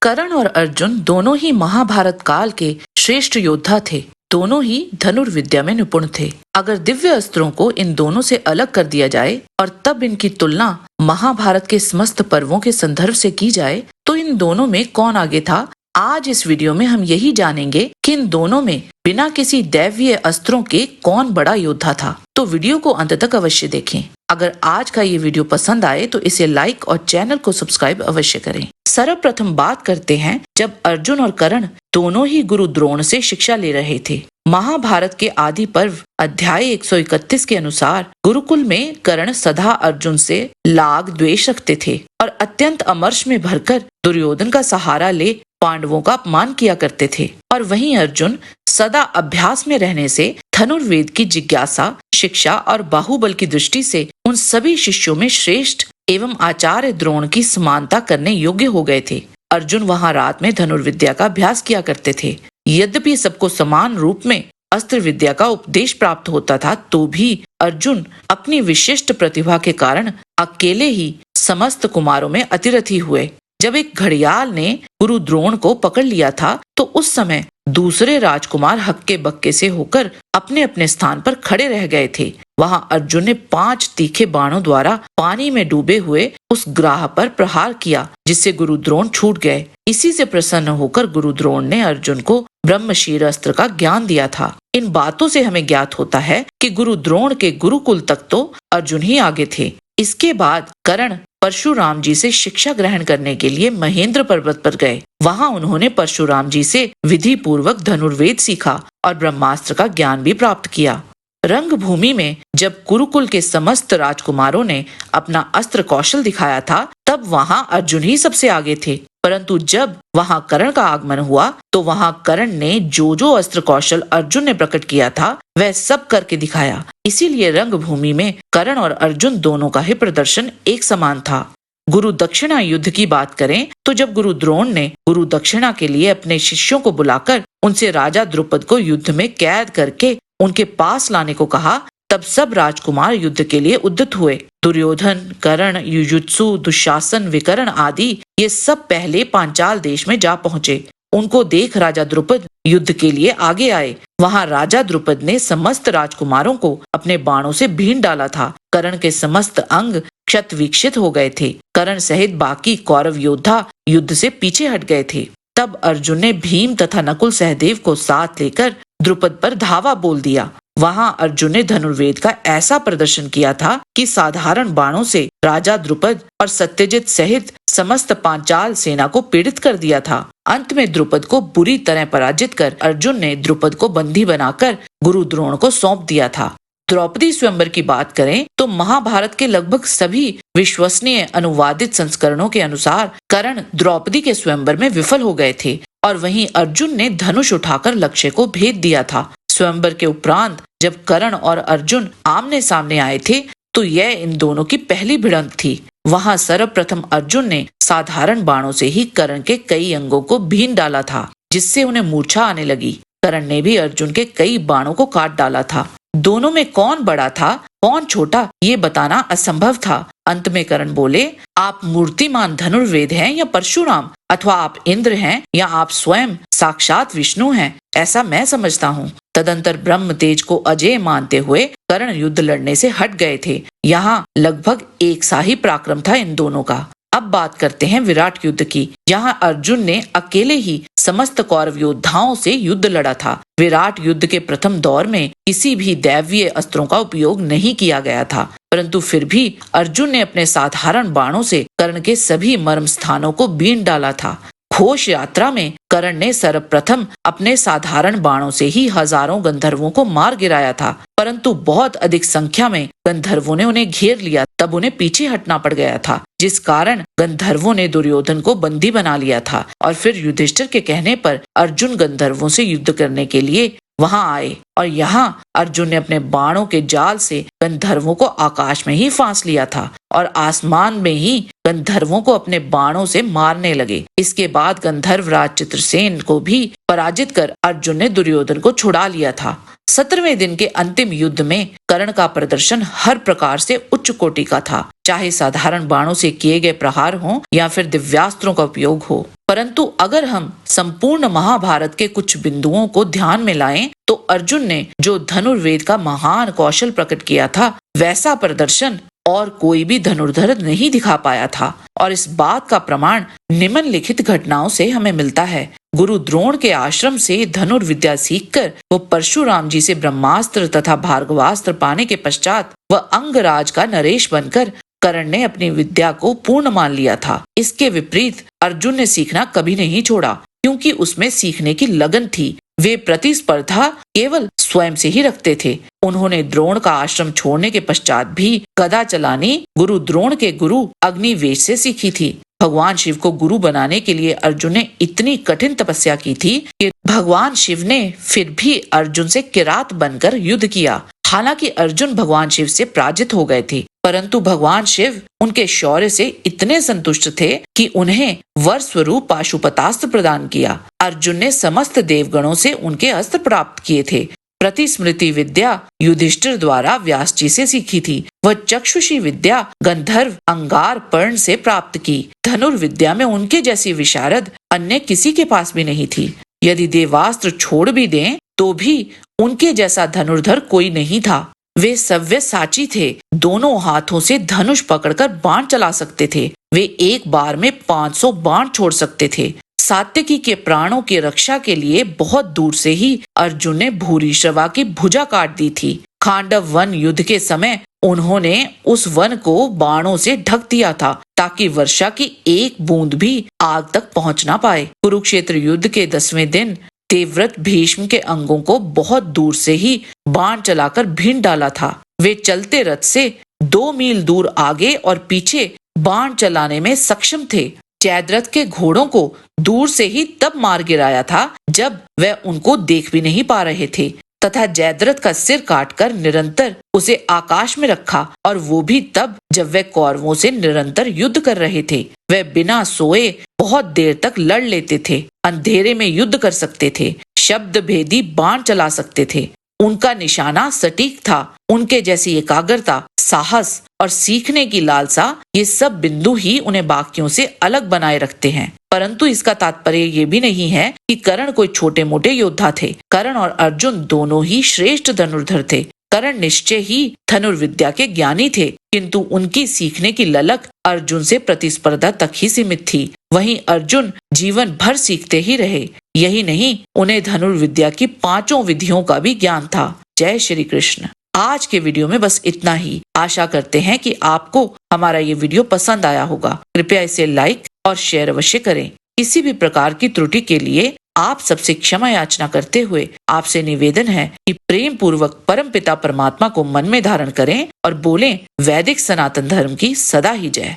कर्ण और अर्जुन दोनों ही महाभारत काल के श्रेष्ठ योद्धा थे। दोनों ही धनुर्विद्या में निपुण थे। अगर दिव्य अस्त्रों को इन दोनों से अलग कर दिया जाए और तब इनकी तुलना महाभारत के समस्त पर्वों के संदर्भ से की जाए तो इन दोनों में कौन आगे था? आज इस वीडियो में हम यही जानेंगे कि इन दोनों में बिना किसी दैवीय अस्त्रों के कौन बड़ा योद्धा था। तो वीडियो को अंत तक अवश्य देखें। अगर आज का ये वीडियो पसंद आए तो इसे लाइक और चैनल को सब्सक्राइब अवश्य करें। सर्वप्रथम बात करते हैं जब अर्जुन और कर्ण दोनों ही गुरु द्रोण से शिक्षा ले रहे थे। महाभारत के आदि पर्व अध्याय 131 के अनुसार गुरुकुल में कर्ण सदा अर्जुन से लाग द्वेष रखते थे और अत्यंत अमर्ष में भरकर दुर्योधन का सहारा ले पांडवों का अपमान किया करते थे। और वहीं अर्जुन सदा अभ्यास में रहने से धनुर्वेद की जिज्ञासा, शिक्षा और बाहुबल की दृष्टि से उन सभी शिष्यों में श्रेष्ठ एवं आचार्य द्रोण की समानता करने योग्य हो गए थे। अर्जुन वहां रात में धनुर्विद्या का अभ्यास किया करते थे। यद्यपि सबको समान रूप में अस्त्र विद्या का उपदेश प्राप्त होता था तो भी अर्जुन अपनी विशिष्ट प्रतिभा के कारण अकेले ही समस्त कुमारों में अतिरथी हुए। जब एक घड़ियाल ने गुरु द्रोण को पकड़ लिया था तो उस समय दूसरे राजकुमार हक्के बक्के से होकर अपने अपने स्थान पर खड़े रह गए थे। वहां अर्जुन ने 5 तीखे बाणों द्वारा पानी में डूबे हुए उस ग्राह पर प्रहार किया जिससे गुरु द्रोण छूट गए। इसी से प्रसन्न होकर गुरु द्रोण ने अर्जुन को ब्रह्मशीर अस्त्र का ज्ञान दिया था। इन बातों से हमें ज्ञात होता है कि गुरु द्रोण के गुरुकुल तक तो अर्जुन ही आगे थे। इसके बाद कर्ण परशुराम जी से शिक्षा ग्रहण करने के लिए महेंद्र पर्वत पर गए। वहां उन्होंने परशुराम जी से विधि पूर्वक धनुर्वेद सीखा और ब्रह्मास्त्र का ज्ञान भी प्राप्त किया। रंगभूमि में जब गुरुकुल के समस्त राजकुमारों ने अपना अस्त्र कौशल दिखाया था तब वहां अर्जुन ही सबसे आगे थे। परंतु जब वहां कर्ण का आगमन हुआ तो वहां कर्ण ने जो अस्त्र कौशल अर्जुन ने प्रकट किया था वह सब करके दिखाया। इसीलिए रंगभूमि में कर्ण और अर्जुन दोनों का ही प्रदर्शन एक समान था। गुरु दक्षिणा युद्ध की बात करें तो जब गुरु द्रोण ने गुरु दक्षिणा के लिए अपने शिष्यों को बुलाकर उनसे राजा द्रुपद को युद्ध में कैद करके उनके पास लाने को कहा तब सब राजकुमार युद्ध के लिए उद्यत हुए। दुर्योधन, कर्ण, युयुत्सु, दुशासन, विकर्ण आदि ये सब पहले पांचाल देश में जा पहुंचे। उनको देख राजा द्रुपद युद्ध के लिए आगे आए। वहां राजा द्रुपद ने समस्त राजकुमारों को अपने बाणों से भीन डाला था। कर्ण के समस्त अंग क्षत विक्षित हो गए थे। कर्ण सहित बाकी कौरव योद्धा युद्ध से पीछे हट गए थे। तब अर्जुन ने भीम तथा नकुल सहदेव को साथ लेकर द्रुपद पर धावा बोल दिया। वहां अर्जुन ने धनुर्वेद का ऐसा प्रदर्शन किया था कि साधारण बाणों से राजा द्रुपद और सत्यजित सहित समस्त पांचाल सेना को पीड़ित कर दिया था। अंत में द्रुपद को बुरी तरह पराजित कर अर्जुन ने द्रुपद को बंदी बनाकर गुरु द्रोण को सौंप दिया था। द्रौपदी स्वयंवर की बात करें तो महाभारत के लगभग सभी विश्वसनीय अनुवादित संस्करणों के अनुसार कर्ण द्रौपदी के स्वयंवर में विफल हो गए थे और वहीं अर्जुन ने धनुष उठाकर लक्ष्य को भेद दिया था। स्वयंवर के उपरांत जब कर्ण और अर्जुन आमने सामने आए थे तो यह इन दोनों की पहली भिड़ंत थी। वहां सर्वप्रथम अर्जुन ने साधारण बाणों से ही कर्ण के कई अंगों को भीन डाला था जिससे उन्हें मूर्छा आने लगी। कर्ण ने भी अर्जुन के कई बाणों को काट डाला था। दोनों में कौन बड़ा था कौन छोटा ये बताना असंभव था। अंत में कर्ण बोले, आप मूर्तिमान धनुर्वेद हैं या परशुराम, अथवा आप इंद्र हैं या आप स्वयं साक्षात विष्णु हैं, ऐसा मैं समझता हूँ। तदंतर ब्रह्म तेज को अजेय मानते हुए कर्ण युद्ध लड़ने से हट गए थे। यहाँ लगभग एक सा ही पराक्रम था इन दोनों का। अब बात करते हैं विराट युद्ध की। यहाँ अर्जुन ने अकेले ही समस्त कौरव योद्धाओं से युद्ध लड़ा था। विराट युद्ध के प्रथम दौर में किसी भी दैवीय अस्त्रों का उपयोग नहीं किया गया था, परंतु फिर भी अर्जुन ने अपने साधारण बाणों से कर्ण के सभी मर्म स्थानों को बीन डाला था। घोष यात्रा में कर्ण ने सर्वप्रथम अपने साधारण बाणों से ही हजारों गंधर्वों को मार गिराया था, परंतु बहुत अधिक संख्या में गंधर्वों ने उन्हें घेर लिया। तब उन्हें पीछे हटना पड़ गया था, जिस कारण गंधर्वों ने दुर्योधन को बंदी बना लिया था और फिर युधिष्ठिर के कहने पर अर्जुन गंधर्वों से युद्ध करने के लिए वहां आए और यहाँ अर्जुन ने अपने बाणों के जाल से गंधर्वों को आकाश में ही फांस लिया था और आसमान में ही गंधर्वों को अपने बाणों से मारने लगे। इसके बाद गंधर्व राज चित्रसेन को भी पराजित कर अर्जुन ने दुर्योधन को छुड़ा लिया था। 17वें दिन के अंतिम युद्ध में कर्ण का प्रदर्शन हर प्रकार से उच्च कोटि का था। चाहे साधारण बाणों से किए गए प्रहार हों या फिर दिव्यास्त्रों का उपयोग हो। परंतु अगर हम संपूर्ण महाभारत के कुछ बिंदुओं को ध्यान में लाएं, तो अर्जुन ने जो धनुर्वेद का महान कौशल प्रकट किया था, वैसा प्रदर्शन और कोई भी धनुर्धर नहीं दिखा पाया था। और इस बात का प्रमाण निम्नलिखित घटनाओं से हमें मिलता है। गुरु द्रोण के आश्रम से धनुर्विद्या सीखकर वो परशुराम जी से ब्रह्मास्त्र तथा भार्गवास्त्र पाने के पश्चात वह अंगराज का नरेश बनकर कर्ण ने अपनी विद्या को पूर्ण मान लिया था। इसके विपरीत अर्जुन ने सीखना कभी नहीं छोड़ा, क्योंकि उसमें सीखने की लगन थी। वे प्रतिस्पर्धा केवल स्वयं से ही रखते थे। उन्होंने द्रोण का आश्रम छोड़ने के पश्चात भी गदा चलानी गुरु द्रोण के गुरु अग्निवेश से सीखी थी। भगवान शिव को गुरु बनाने के लिए अर्जुन ने इतनी कठिन तपस्या की थी कि भगवान शिव ने फिर भी अर्जुन से किरात बनकर युद्ध किया। हालांकि अर्जुन भगवान शिव से पराजित हो गए थे, परंतु भगवान शिव उनके शौर्य से इतने संतुष्ट थे कि उन्हें वर स्वरूप पाशुपतास्त्र प्रदान किया। अर्जुन ने समस्त देवगणों से उनके अस्त्र प्राप्त किए थे। प्रतिस्मृति विद्या युधिष्ठिर द्वारा व्यास जी से सीखी थी। वह चक्षुषी विद्या गंधर्व अंगार पर्ण से प्राप्त की। धनुर्विद्या में उनके जैसी विशारद अन्य किसी के पास भी नहीं थी। यदि देवास्त्र छोड़ भी दें तो भी उनके जैसा धनुर्धर कोई नहीं था। वे सव्यसाची थे। दोनों हाथों से धनुष पकड़कर बाण चला सकते थे। वे एक बार में 500 बाण छोड़ सकते थे। सात्यकी के प्राणों की रक्षा के लिए बहुत दूर से ही अर्जुन ने भूरिश्रवा की भुजा काट दी थी। खांडव वन युद्ध के समय उन्होंने उस वन को बाणों से ढक दिया था, ताकि वर्षा की एक बूंद भी आग तक पहुंच ना पाए। कुरुक्षेत्र युद्ध के 10वें दिन देवव्रत भीष्म के अंगों को बहुत दूर से ही बाण चलाकर भीन डाला था। वे चलते रथ से 2 मील दूर आगे और पीछे बाण चलाने में सक्षम थे। जयद्रथ के घोड़ों को दूर से ही तब मार गिराया था जब वह उनको देख भी नहीं पा रहे थे, तथा जयद्रथ का सिर काटकर निरंतर उसे आकाश में रखा, और वो भी तब जब वह कौरवों से निरंतर युद्ध कर रहे थे। वह बिना सोए बहुत देर तक लड़ लेते थे, अंधेरे में युद्ध कर सकते थे, शब्द भेदी बाण चला सकते थे। उनका निशाना सटीक था। उनके जैसी एकाग्रता, साहस और सीखने की लालसा, ये सब बिंदु ही उन्हें बाकियों से अलग बनाए रखते हैं। परंतु इसका तात्पर्य ये भी नहीं है कि कर्ण कोई छोटे मोटे योद्धा थे। कर्ण और अर्जुन दोनों ही श्रेष्ठ धनुर्धर थे। कर्ण निश्चय ही धनुर्विद्या के ज्ञानी थे, किंतु उनकी सीखने की ललक अर्जुन से प्रतिस्पर्धा तक ही सीमित थी। वहीं अर्जुन जीवन भर सीखते ही रहे। यही नहीं, उन्हें धनुर्विद्या की 5 विधियों का भी ज्ञान था। जय श्री कृष्ण। आज के वीडियो में बस इतना ही। आशा करते हैं कि आपको हमारा ये वीडियो पसंद आया होगा। कृपया इसे लाइक और शेयर अवश्य करें। किसी भी प्रकार की त्रुटि के लिए आप सबसे क्षमा याचना करते हुए आपसे निवेदन है कि प्रेम पूर्वक परमपिता परमात्मा को मन में धारण करें और बोलें वैदिक सनातन धर्म की सदा ही जय।